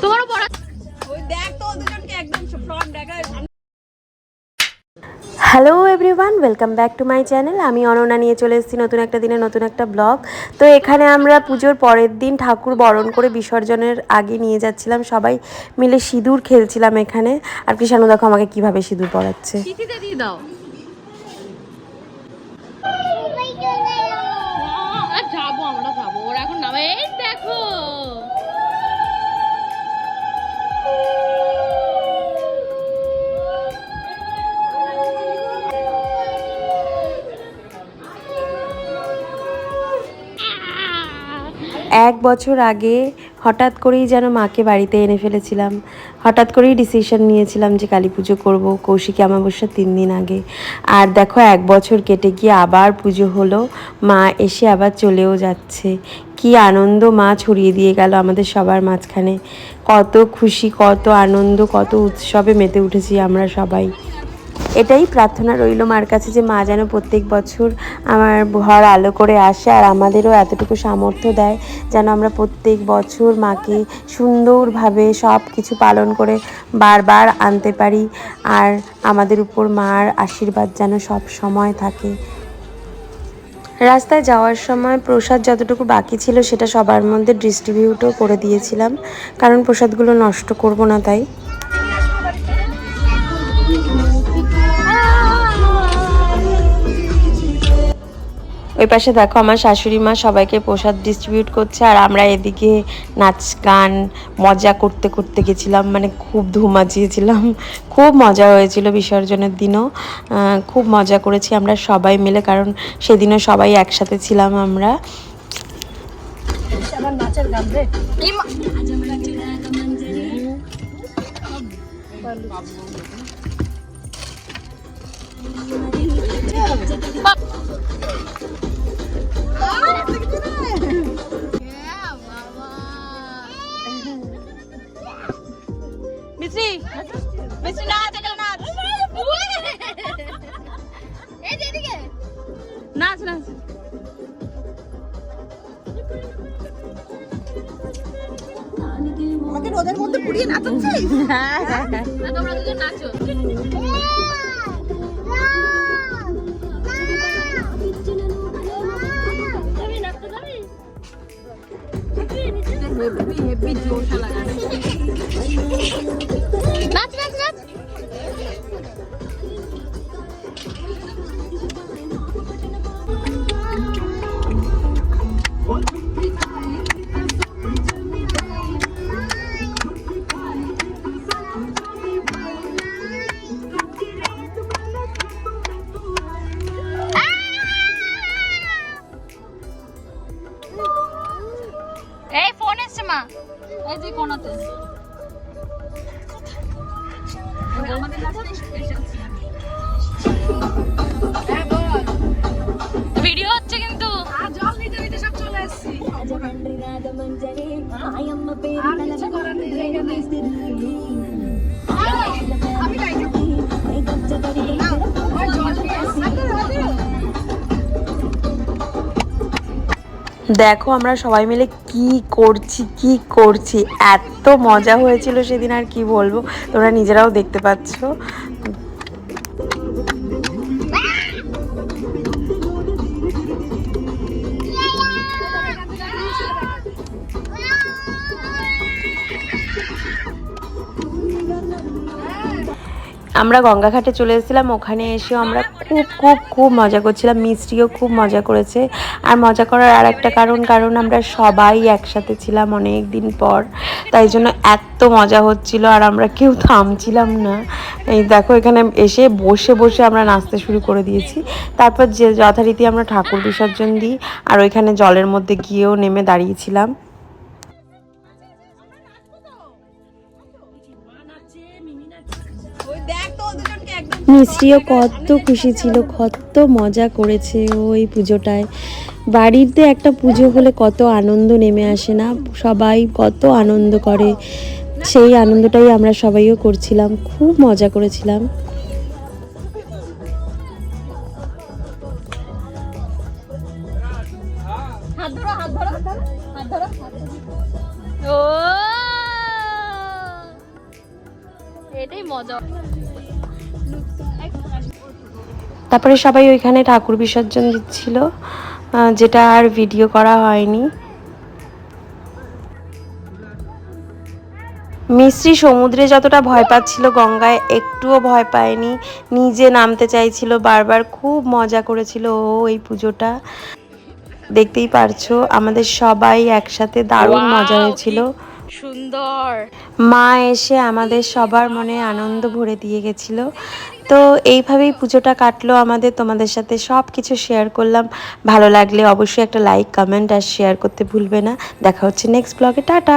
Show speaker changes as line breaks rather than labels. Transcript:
তোমারও পড়া
ওই দেখ তো দুজনকে একদম ফ্রন্ট দেখা।
Hello everyone, welcome back to my channel. আমি অনন্যা নিয়ে চলে এসেছি নতুন একটা দিনে নতুন একটা ব্লগ। তো এখানে আমরা পুজোর পরের দিন ঠাকুর বরণ করে বিসর্জনের আগে নিয়ে যাচ্ছিলাম, সবাই মিলে সিঁদুর খেলছিলাম এখানে। আর কৃষাণু দেখো আমাকে কিভাবে সিঁদুর পরাচ্ছে।
চিঠিতে দিয়ে দাও। যাবো, আমরা যাবো, ওরা এখন নামে। এই দেখো
এক বছর আগে হঠাৎ করেই যেন মাকে বাড়িতে এনে ফেলেছিলাম। হঠাৎ করেই ডিসিশন নিয়েছিলাম যে কালী পুজো করবো, কৌশিকী অমাবস্যার 3 দিন আগে। আর দেখো 1 বছর কেটে গিয়ে আবার পুজো হলো, মা এসে আবার চলেও যাচ্ছে। কি আনন্দ মা ছড়িয়ে দিয়ে গেল আমাদের সবার মাঝখানে। কত খুশি, কত আনন্দ, কত উৎসবে মেতে উঠেছি আমরা সবাই। এটাই প্রার্থনা রইল মার কাছে যে মা যেন প্রত্যেক বছর আমার ঘর আলো করে আসে, আর আমাদেরও এতটুকু সামর্থ্য দেয় যেন আমরা প্রত্যেক বছর মাকে সুন্দরভাবে সব কিছু পালন করে বারবার আনতে পারি, আর আমাদের উপর মার আশীর্বাদ যেন সব সময় থাকে। রাস্তায় যাওয়ার সময় প্রসাদ যতটুকু বাকি ছিল সেটা সবার মধ্যে ডিস্ট্রিবিউটও করে দিয়েছিলাম, কারণ প্রসাদগুলো নষ্ট করব না তাই। ওই পাশে দেখো আমার শাশুড়ি মা সবাইকে প্রসাদ ডিস্ট্রিবিউট করছে, আর আমরা এদিকে নাচ গান মজা করতে করতে গেছিলাম, মানে খুব ধুম মাচিয়েছিলাম। খুব মজা হয়েছিল বিসর্জনের দিনও, খুব মজা করেছি আমরা সবাই মিলে, কারণ সেদিনও সবাই একসাথে ছিলাম আমরা।
নাচের গান রে মিশ্রি মিশ্রি নাচ নাচ নাচ নাচ। আমাকে রোদের মধ্যে পুড়িয়ে নাচাচ্ছিস?
তোমরা দুজন নাচো। নাচ নাচ নাচ। এই ফোন এসছে মা, এই যে কোনাতে ভিডিও হচ্ছে কিন্তু।
জল নিতে নিতে সব চলে এসেছি। আমি যাই
দেখো আমরা সবাই মিলে কি করছি, এত মজা হয়েছিল সেদিন, আর কি বলবো, তোমরা নিজেরাও দেখতে পাচ্ছ। আমরা গঙ্গাঘাটে চলে এসেছিলাম, ওখানে এসেও আমরা খুব মজা করছিলাম। মিষ্টিও খুব মজা করেছে। আর মজা করার আর একটা কারণ আমরা সবাই একসাথে ছিলাম অনেক দিন পর, তাই জন্য এত মজা হচ্ছিল, আর আমরা কেউ থামছিলাম না। এই দেখো এখানে এসে বসে বসে আমরা নাচতে শুরু করে দিয়েছি। তারপর যে যথারীতি আমরা ঠাকুর বিসর্জন দিই, আর ওইখানে জলের মধ্যে গিয়েও নেমে দাঁড়িয়েছিলাম। মিষ্টিও কত খুশি ছিল, কত মজা করেছে ওই পুজোটায়। বাড়িতে একটা পুজো হলে কত আনন্দ নেমে আসে না, সবাই কত আনন্দ করে, সেই আনন্দটাই আমরা সবাইও করছিলাম, খুব মজা করেছিলাম।
হাত ধরো হাত ধরো হাত ধরো। ও মজা।
তারপরে সবাই ওইখানে ঠাকুর বিসর্জন দিচ্ছিল, যেটা আর ভিডিও করা হয়নি। মিস্ত্রি সমুদ্রে যতটা ভয় পাচ্ছিল গঙ্গায় একটুও ভয় পায়নি, নিজে নামতে চাইছিল বারবার, খুব মজা করেছিল ও এই পুজোটা। দেখতেই পারছো আমাদের সবাই একসাথে দারুণ মজা হয়েছিল।
সুন্দর
মা এসে আমাদের সবার মনে আনন্দ ভরে দিয়ে গেছিল। তো এইভাবেই পুজোটা কাটলো আমাদের। তোমাদের সাথে সব কিছু শেয়ার করলাম। ভালো লাগলে অবশ্যই একটা লাইক, কমেন্ট আর শেয়ার করতে ভুলবে না। দেখা হচ্ছে নেক্সট ব্লগে। টাটা।